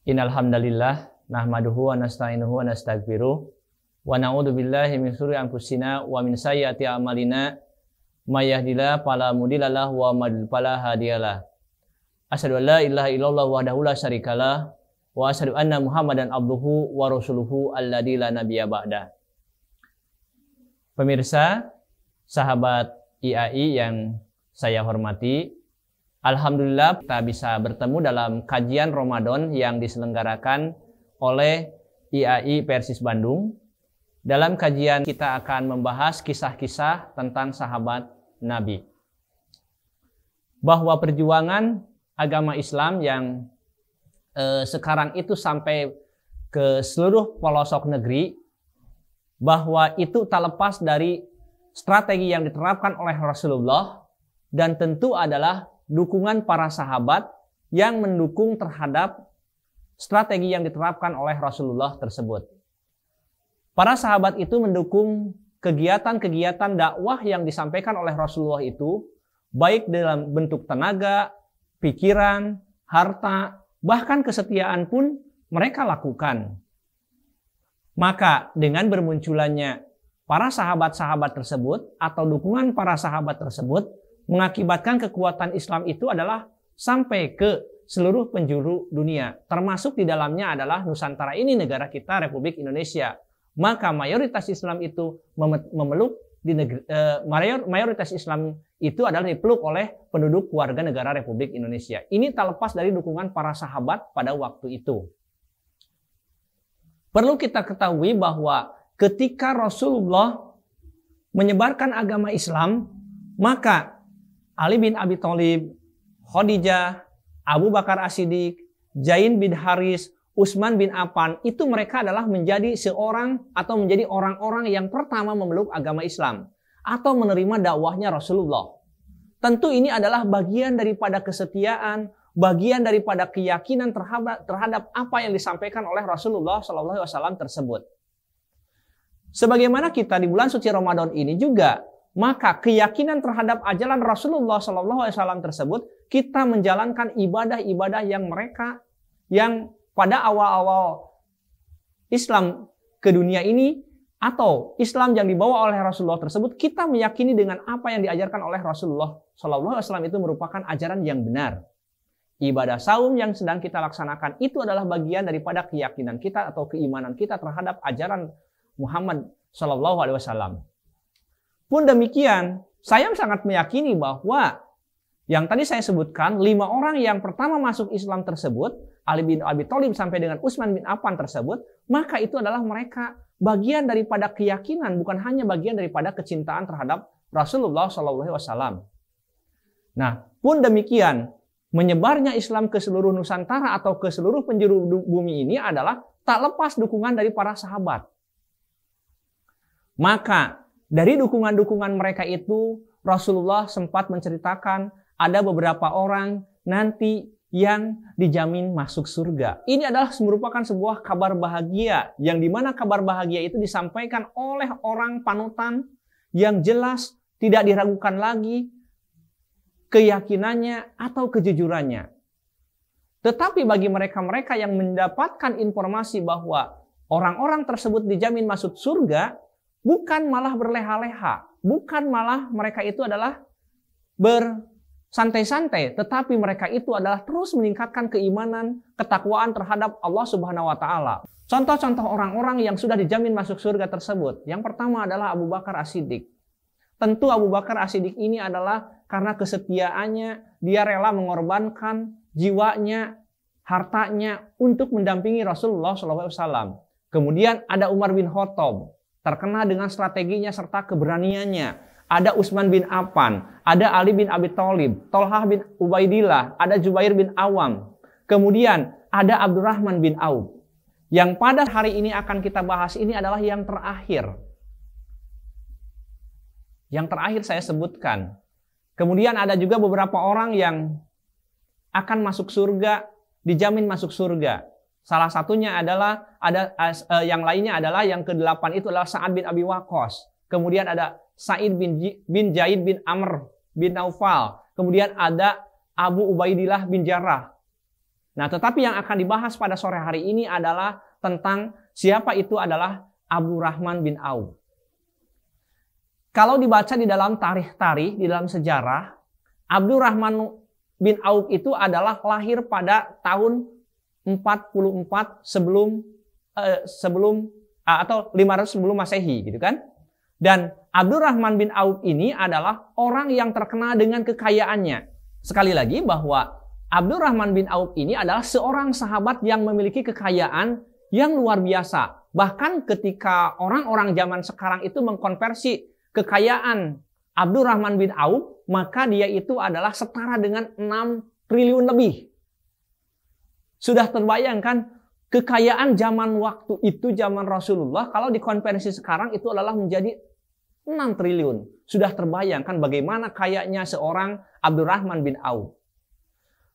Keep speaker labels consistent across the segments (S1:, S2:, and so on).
S1: Innal hamdalillah nahmaduhu wa nasta'inuhu wa nastaghfiruh wa na'udzu billahi min syururi anfusina wa min sayyiati a'malina may yahdihillahu fala mudilla lahu wa may yudlil fala hadiyalah. Asyhadu an la ilaha illallah wahdahu la syarikalah wa asyhadu anna Muhammadan abduhu wa rasuluhu alladzi la nabiyya ba'da. Pemirsa, sahabat IAI yang saya hormati, alhamdulillah kita bisa bertemu dalam kajian Ramadan yang diselenggarakan oleh IAI Persis Bandung. Dalam kajian kita akan membahas kisah-kisah tentang sahabat Nabi. Bahwa perjuangan agama Islam yang sekarang itu sampai ke seluruh pelosok negeri, bahwa itu tak lepas dari strategi yang diterapkan oleh Rasulullah dan tentu adalah dukungan para sahabat yang mendukung terhadap strategi yang diterapkan oleh Rasulullah tersebut. Para sahabat itu mendukung kegiatan-kegiatan dakwah yang disampaikan oleh Rasulullah itu, baik dalam bentuk tenaga, pikiran, harta, bahkan kesetiaan pun mereka lakukan. Maka dengan bermunculannya para sahabat-sahabat tersebut atau dukungan para sahabat tersebut mengakibatkan kekuatan Islam itu adalah sampai ke seluruh penjuru dunia. Termasuk di dalamnya adalah Nusantara ini, negara kita, Republik Indonesia. Maka mayoritas Islam itu memeluk di negeri, mayoritas Islam itu adalah dipeluk oleh penduduk warga negara Republik Indonesia. Ini tak lepas dari dukungan para sahabat pada waktu itu. Perlu kita ketahui bahwa ketika Rasulullah menyebarkan agama Islam, maka Ali bin Abi Thalib, Khadijah, Abu Bakar As-Siddiq, Zaid bin Haris, Utsman bin Affan, itu mereka adalah menjadi seorang atau menjadi orang-orang yang pertama memeluk agama Islam atau menerima dakwahnya Rasulullah. Tentu ini adalah bagian daripada kesetiaan, bagian daripada keyakinan terhadap apa yang disampaikan oleh Rasulullah SAW tersebut. Sebagaimana kita di bulan suci Ramadan ini juga, maka keyakinan terhadap ajaran Rasulullah SAW tersebut, kita menjalankan ibadah-ibadah yang mereka, yang pada awal-awal Islam ke dunia ini, atau Islam yang dibawa oleh Rasulullah tersebut, kita meyakini dengan apa yang diajarkan oleh Rasulullah SAW itu merupakan ajaran yang benar. Ibadah saum yang sedang kita laksanakan itu adalah bagian daripada keyakinan kita atau keimanan kita terhadap ajaran Muhammad SAW. Pun demikian, saya sangat meyakini bahwa yang tadi saya sebutkan, 5 orang yang pertama masuk Islam tersebut, Ali bin Abi Thalib sampai dengan Utsman bin Affan tersebut, maka itu adalah mereka bagian daripada keyakinan, bukan hanya bagian daripada kecintaan terhadap Rasulullah SAW. Nah, pun demikian, menyebarnya Islam ke seluruh Nusantara atau ke seluruh penjuru bumi ini adalah tak lepas dukungan dari para sahabat. Maka dari dukungan-dukungan mereka itu, Rasulullah sempat menceritakan ada beberapa orang nanti yang dijamin masuk surga. Ini adalah merupakan sebuah kabar bahagia, yang dimana kabar bahagia itu disampaikan oleh orang panutan yang jelas tidak diragukan lagi keyakinannya atau kejujurannya. Tetapi bagi mereka-mereka yang mendapatkan informasi bahwa orang-orang tersebut dijamin masuk surga, bukan malah berleha-leha, bukan malah mereka itu adalah bersantai-santai, tetapi mereka itu adalah terus meningkatkan keimanan, ketakwaan terhadap Allah Subhanahu wa Ta'ala. Contoh-contoh orang-orang yang sudah dijamin masuk surga tersebut, yang pertama adalah Abu Bakar As-Siddiq. Tentu Abu Bakar As-Siddiq ini adalah karena kesetiaannya, dia rela mengorbankan jiwanya, hartanya untuk mendampingi Rasulullah SAW. Kemudian ada Umar bin Khattab, terkenal dengan strateginya serta keberaniannya. Ada Utsman bin Affan, ada Ali bin Abi Thalib, Thalhah bin Ubaidillah, ada Zubair bin Awam. Kemudian ada Abdurrahman bin Auf. Yang pada hari ini akan kita bahas ini adalah yang terakhir. Yang terakhir saya sebutkan. Kemudian ada juga beberapa orang yang akan masuk surga, dijamin masuk surga. Salah satunya adalah yang lainnya adalah yang ke-8 itu adalah Sa'ad bin Abi Waqqas. Kemudian ada Sa'id bin Zaid bin Amr bin Naufal. Kemudian ada Abu Ubaidillah bin Jarrah. Nah, tetapi yang akan dibahas pada sore hari ini adalah tentang siapa itu adalah Abdurrahman bin Auf. Kalau dibaca di dalam tarikh-tarikh, di dalam sejarah, Abdurrahman bin Auf itu adalah lahir pada tahun 44 atau 500 sebelum Masehi, gitu kan? Dan Abdurrahman bin Auf ini adalah orang yang terkenal dengan kekayaannya. Sekali lagi bahwa Abdurrahman bin Auf ini adalah seorang sahabat yang memiliki kekayaan yang luar biasa. Bahkan ketika orang-orang zaman sekarang itu mengkonversi kekayaan Abdurrahman bin Auf, maka dia itu adalah setara dengan 6 triliun lebih. Sudah terbayangkan kekayaan zaman waktu itu, zaman Rasulullah, kalau dikonversi sekarang itu adalah menjadi 6 triliun. Sudah terbayangkan bagaimana kayanya seorang Abdurrahman bin Auf.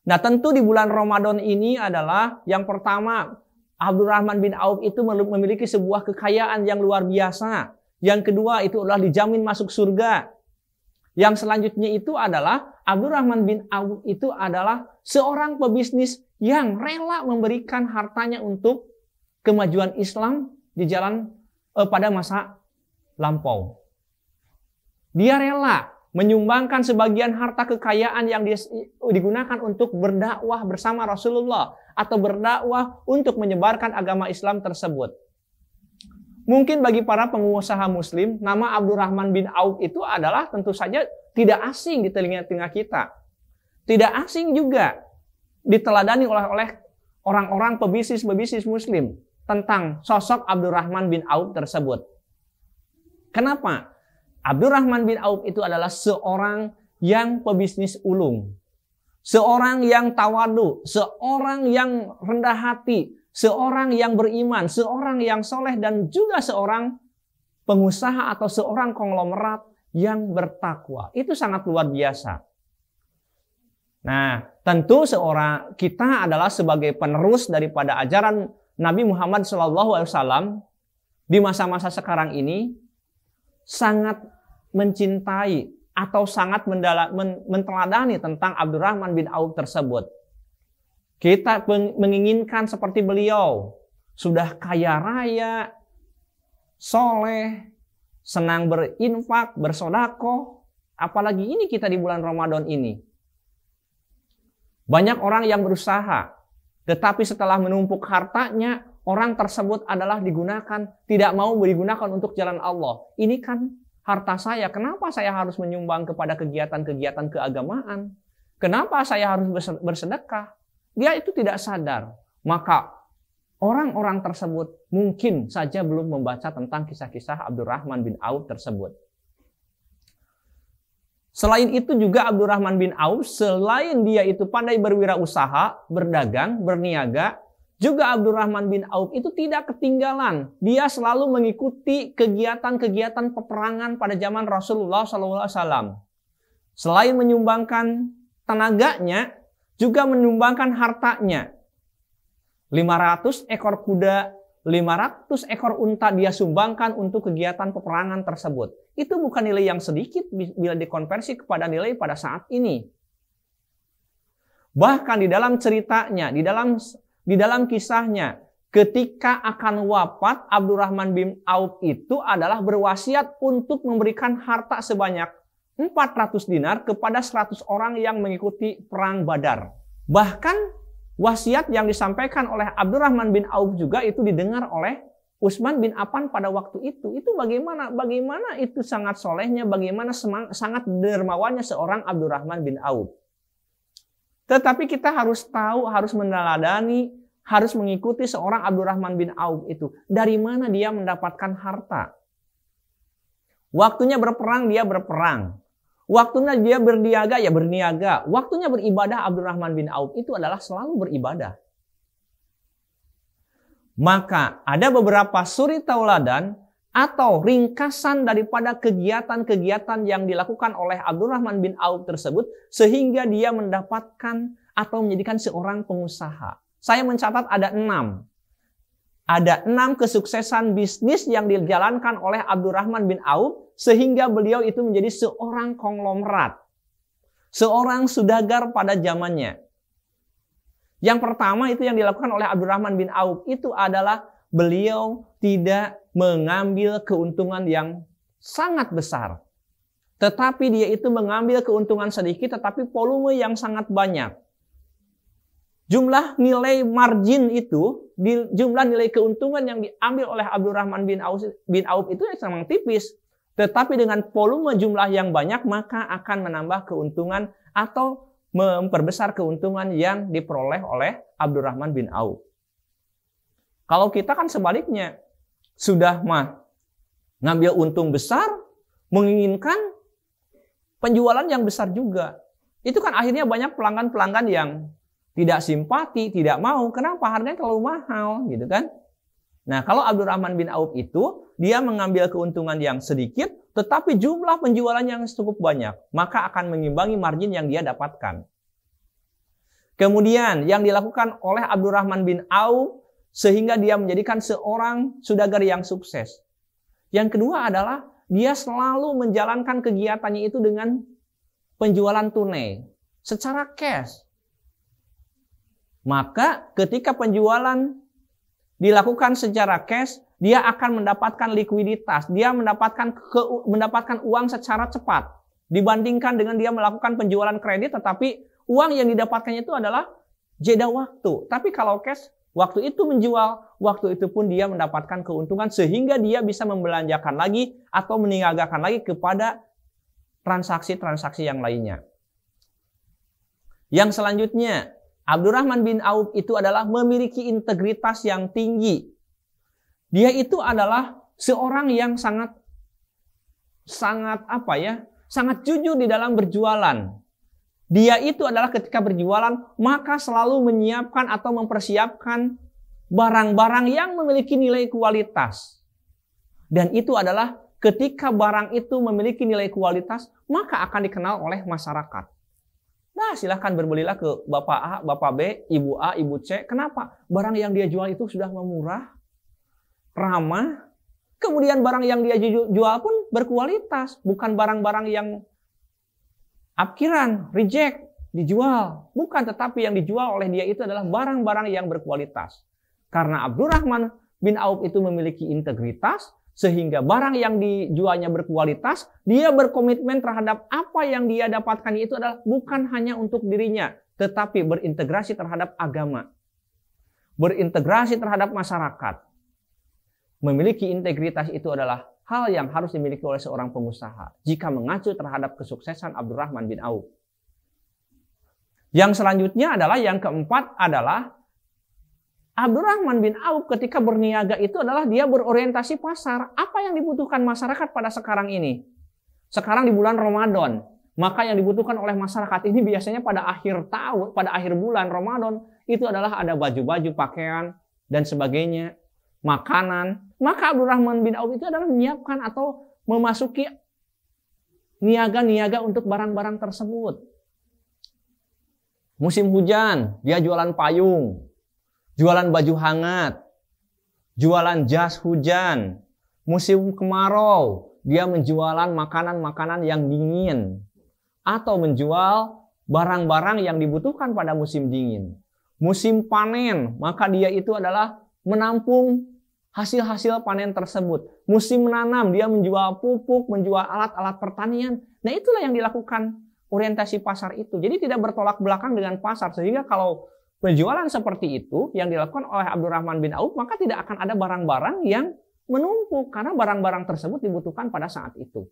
S1: Nah, tentu di bulan Ramadan ini adalah yang pertama, Abdurrahman bin Auf itu memiliki sebuah kekayaan yang luar biasa. Yang kedua itu adalah dijamin masuk surga. Yang selanjutnya itu adalah Abdurrahman bin Auf itu adalah seorang pebisnis yang rela memberikan hartanya untuk kemajuan Islam di jalan pada masa lampau. Dia rela menyumbangkan sebagian harta kekayaan yang digunakan untuk berdakwah bersama Rasulullah atau berdakwah untuk menyebarkan agama Islam tersebut. Mungkin bagi para pengusaha muslim, nama Abdurrahman bin Auf itu adalah tentu saja tidak asing di telinga-telinga kita. Tidak asing juga diteladani oleh orang-orang pebisnis muslim tentang sosok Abdurrahman bin Auf tersebut. Kenapa? Abdurrahman bin Auf itu adalah seorang yang pebisnis ulung. Seorang yang tawadu, seorang yang rendah hati, seorang yang beriman, seorang yang soleh, dan juga seorang pengusaha atau seorang konglomerat yang bertakwa. Itu sangat luar biasa. Nah, tentu kita adalah sebagai penerus daripada ajaran Nabi Muhammad SAW di masa-masa sekarang ini sangat mencintai atau sangat menteladani tentang Abdurrahman bin Auf tersebut. Kita menginginkan seperti beliau, sudah kaya raya, soleh, senang berinfak, bersedekah, apalagi ini kita di bulan Ramadan ini. Banyak orang yang berusaha, tetapi setelah menumpuk hartanya, orang tersebut adalah tidak mau digunakan untuk jalan Allah. Ini kan harta saya, kenapa saya harus menyumbang kepada kegiatan-kegiatan keagamaan? Kenapa saya harus bersedekah? Dia itu tidak sadar. Maka orang-orang tersebut mungkin saja belum membaca tentang kisah-kisah Abdurrahman bin Auf tersebut. Selain itu juga Abdurrahman bin Auf, selain dia itu pandai berwirausaha, berdagang, berniaga, juga Abdurrahman bin Auf itu tidak ketinggalan. Dia selalu mengikuti kegiatan-kegiatan peperangan pada zaman Rasulullah SAW. Selain menyumbangkan tenaganya, juga menyumbangkan hartanya. 500 ekor kuda, 500 ekor unta dia sumbangkan untuk kegiatan peperangan tersebut. Itu bukan nilai yang sedikit bila dikonversi kepada nilai pada saat ini. Bahkan di dalam ceritanya, di dalam kisahnya, ketika akan wafat, Abdurrahman bin Auf itu adalah berwasiat untuk memberikan harta sebanyak 400 dinar kepada 100 orang yang mengikuti perang Badar. Bahkan wasiat yang disampaikan oleh Abdurrahman bin Auf juga itu didengar oleh Utsman bin Affan pada waktu itu. Itu bagaimana itu sangat solehnya, bagaimana sangat dermawannya seorang Abdurrahman bin Auf. Tetapi kita harus tahu, harus meneladani, harus mengikuti seorang Abdurrahman bin Auf itu. Dari mana dia mendapatkan harta? Waktunya berperang, dia berperang. Waktunya dia berniaga, ya berniaga. Waktunya beribadah, Abdurrahman bin Auf itu adalah selalu beribadah. Maka ada beberapa suri tauladan atau ringkasan daripada kegiatan-kegiatan yang dilakukan oleh Abdurrahman bin Auf tersebut sehingga dia mendapatkan atau menjadikan seorang pengusaha. Saya mencatat ada 6. Ada 6 kesuksesan bisnis yang dijalankan oleh Abdurrahman bin Auf sehingga beliau itu menjadi seorang konglomerat, seorang saudagar pada zamannya. Yang pertama itu yang dilakukan oleh Abdurrahman bin Auf itu adalah beliau tidak mengambil keuntungan yang sangat besar. Tetapi dia itu mengambil keuntungan sedikit tetapi volume yang sangat banyak. Jumlah nilai margin itu, jumlah nilai keuntungan yang diambil oleh Abdurrahman bin Auf itu sangat tipis. Tetapi dengan volume jumlah yang banyak maka akan menambah keuntungan atau memperbesar keuntungan yang diperoleh oleh Abdurrahman bin Auf. Kalau kita kan sebaliknya, sudah ngambil untung besar, menginginkan penjualan yang besar juga. Itu kan akhirnya banyak pelanggan-pelanggan yang tidak simpati, tidak mau. Kenapa? Harganya terlalu mahal, gitu kan? Nah, kalau Abdurrahman bin Auf itu, dia mengambil keuntungan yang sedikit, tetapi jumlah penjualan yang cukup banyak, maka akan mengimbangi margin yang dia dapatkan. Kemudian, yang dilakukan oleh Abdurrahman bin Auf, sehingga dia menjadikan seorang saudagar yang sukses. Yang kedua adalah, dia selalu menjalankan kegiatannya itu dengan penjualan tunai, secara cash. Maka ketika penjualan dilakukan secara cash, dia akan mendapatkan likuiditas, dia mendapatkan uang secara cepat dibandingkan dengan dia melakukan penjualan kredit, tetapi uang yang didapatkannya itu adalah jeda waktu. Tapi kalau cash, waktu itu menjual, waktu itu pun dia mendapatkan keuntungan sehingga dia bisa membelanjakan lagi atau meniagakan lagi kepada transaksi-transaksi yang lainnya. Yang selanjutnya, Abdurrahman bin Auf itu adalah memiliki integritas yang tinggi. Dia itu adalah seorang yang sangat jujur di dalam berjualan. Dia itu adalah ketika berjualan maka selalu menyiapkan atau mempersiapkan barang-barang yang memiliki nilai kualitas. Dan itu adalah ketika barang itu memiliki nilai kualitas maka akan dikenal oleh masyarakat. Nah, silahkan berbelilah ke Bapak A, Bapak B, Ibu A, Ibu C. Kenapa? Barang yang dia jual itu sudah murah, ramah. Kemudian barang yang dia jual pun berkualitas. Bukan barang-barang yang apkiran, reject, dijual. Bukan, tetapi yang dijual oleh dia itu adalah barang-barang yang berkualitas. Karena Abdurrahman bin Auf itu memiliki integritas, sehingga barang yang dijualnya berkualitas, dia berkomitmen terhadap apa yang dia dapatkan itu adalah bukan hanya untuk dirinya, tetapi berintegrasi terhadap agama, berintegrasi terhadap masyarakat. Memiliki integritas itu adalah hal yang harus dimiliki oleh seorang pengusaha jika mengacu terhadap kesuksesan Abdurrahman bin Auf. Yang selanjutnya adalah, yang keempat adalah Abdurrahman bin Auf ketika berniaga itu adalah dia berorientasi pasar. Apa yang dibutuhkan masyarakat pada sekarang ini? Sekarang di bulan Ramadan. Maka yang dibutuhkan oleh masyarakat ini biasanya pada akhir tahun, pada akhir bulan Ramadan, itu adalah ada baju-baju, pakaian, dan sebagainya, makanan. Maka Abdurrahman bin Auf itu adalah menyiapkan atau memasuki niaga-niaga untuk barang-barang tersebut. Musim hujan, dia jualan payung. Jualan baju hangat, jualan jas hujan. Musim kemarau, dia menjualan makanan-makanan yang dingin. Atau menjual barang-barang yang dibutuhkan pada musim dingin. Musim panen, maka dia itu adalah menampung hasil-hasil panen tersebut. Musim menanam, dia menjual pupuk, menjual alat-alat pertanian. Nah, itulah yang dilakukan orientasi pasar itu. Jadi tidak bertolak belakang dengan pasar. Sehingga kalau penjualan seperti itu yang dilakukan oleh Abdurrahman bin Auf, maka tidak akan ada barang-barang yang menumpuk karena barang-barang tersebut dibutuhkan pada saat itu.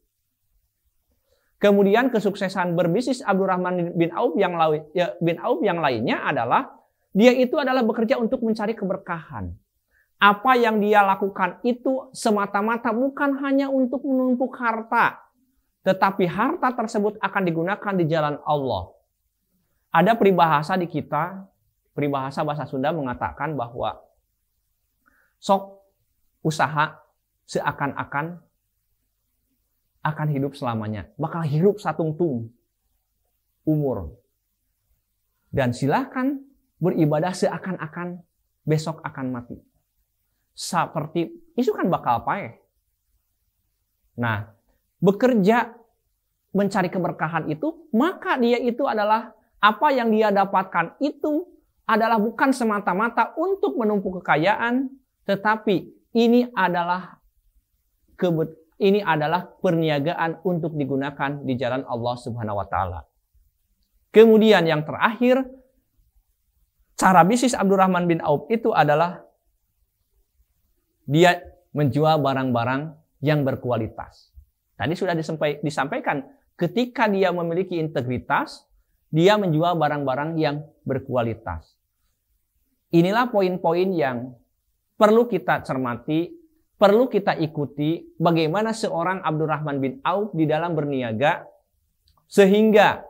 S1: Kemudian kesuksesan berbisnis Abdurrahman bin Auf yang lainnya adalah dia itu adalah bekerja untuk mencari keberkahan. Apa yang dia lakukan itu semata-mata bukan hanya untuk menumpuk harta, tetapi harta tersebut akan digunakan di jalan Allah. Ada peribahasa di kita, peribahasa bahasa Sunda mengatakan bahwa sok usaha seakan-akan akan hidup selamanya. Bakal hidup satungtung umur. Dan silahkan beribadah seakan-akan besok akan mati. Seperti itu kan bakal paeh. Nah, bekerja mencari keberkahan itu, maka dia itu adalah apa yang dia dapatkan itu adalah bukan semata-mata untuk menumpuk kekayaan, tetapi ini adalah perniagaan untuk digunakan di jalan Allah Subhanahu wa taala. Kemudian yang terakhir, cara bisnis Abdurrahman bin Auf itu adalah dia menjual barang-barang yang berkualitas. Tadi sudah disampaikan, ketika dia memiliki integritas, dia menjual barang-barang yang berkualitas. Inilah poin-poin yang perlu kita cermati, perlu kita ikuti bagaimana seorang Abdurrahman bin Auf di dalam berniaga, sehingga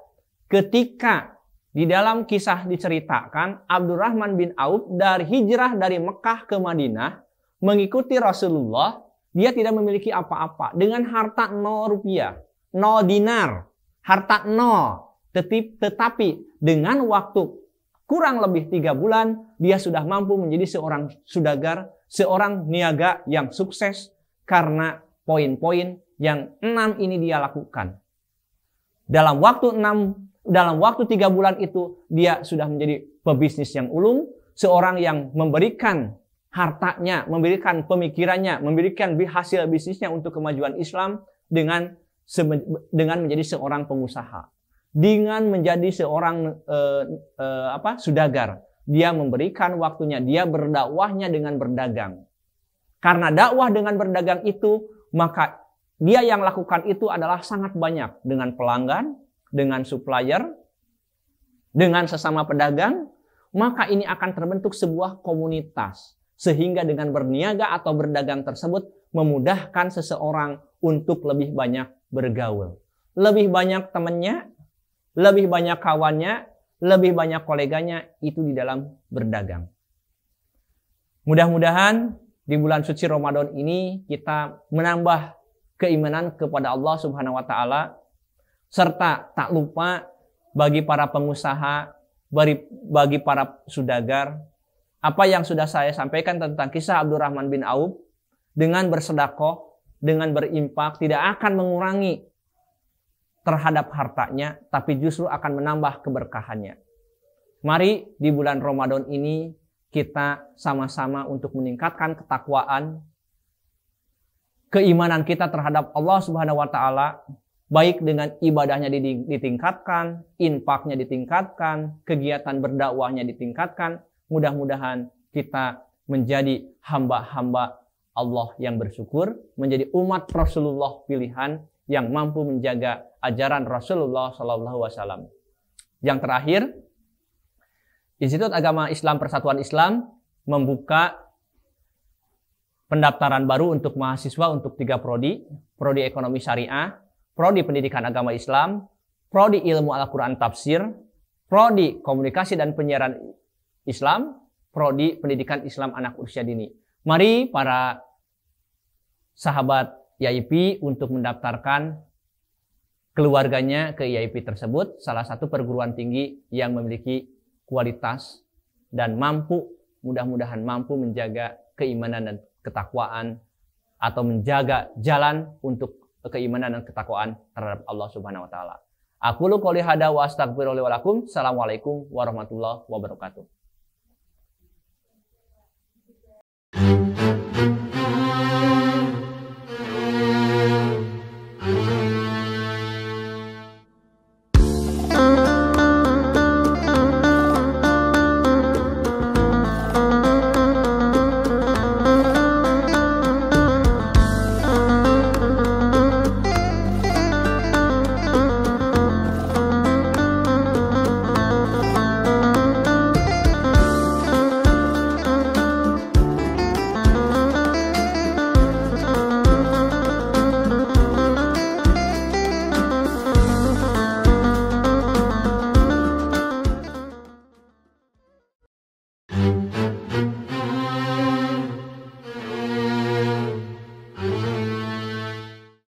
S1: ketika di dalam kisah diceritakan Abdurrahman bin Auf dari hijrah dari Mekah ke Madinah mengikuti Rasulullah, dia tidak memiliki apa-apa dengan harta 0 rupiah, 0 dinar, harta 0. Tetapi dengan waktu kurang lebih 3 bulan, dia sudah mampu menjadi seorang saudagar, seorang niaga yang sukses karena poin-poin yang 6 ini dia lakukan. Dalam waktu 3 bulan itu, dia sudah menjadi pebisnis yang ulung, seorang yang memberikan hartanya, memberikan pemikirannya, memberikan hasil bisnisnya untuk kemajuan Islam dengan menjadi seorang pengusaha, dengan menjadi seorang saudagar. Dia memberikan waktunya, dia berdakwahnya dengan berdagang. Karena dakwah dengan berdagang itu, maka dia yang lakukan itu adalah sangat banyak dengan pelanggan, dengan supplier, dengan sesama pedagang, maka ini akan terbentuk sebuah komunitas. Sehingga dengan berniaga atau berdagang tersebut memudahkan seseorang untuk lebih banyak bergaul. Lebih banyak temannya, lebih banyak kawannya, lebih banyak koleganya itu di dalam berdagang. Mudah-mudahan di bulan suci Ramadan ini kita menambah keimanan kepada Allah Subhanahu wa taala, serta tak lupa bagi para pengusaha, bagi para saudagar, apa yang sudah saya sampaikan tentang kisah Abdurrahman bin Auf, dengan bersedekah, dengan berinfak tidak akan mengurangi terhadap hartanya, tapi justru akan menambah keberkahannya. Mari di bulan Ramadan ini kita sama-sama untuk meningkatkan ketakwaan, keimanan kita terhadap Allah Subhanahu wa taala, baik dengan ibadahnya ditingkatkan, infaknya ditingkatkan, kegiatan berdakwahnya ditingkatkan. Mudah-mudahan kita menjadi hamba-hamba Allah yang bersyukur, menjadi umat Rasulullah pilihan yang mampu menjaga ajaran Rasulullah SAW. Yang terakhir, Institut Agama Islam Persatuan Islam membuka pendaftaran baru untuk mahasiswa untuk 3 prodi, prodi ekonomi syariah, prodi pendidikan agama Islam, prodi ilmu Al-Quran tafsir, prodi komunikasi dan penyiaran Islam, prodi pendidikan Islam anak usia dini. Mari para sahabat IAIP untuk mendaftarkan keluarganya ke IAIP tersebut, salah satu perguruan tinggi yang memiliki kualitas dan mudah-mudahan mampu menjaga keimanan dan ketakwaan, atau menjaga jalan untuk keimanan dan ketakwaan terhadap Allah Subhanahu wa taala. Aqulu qouli hadza wa astaghfirullahi wa lakum. Assalamualaikum warahmatullahi wabarakatuh.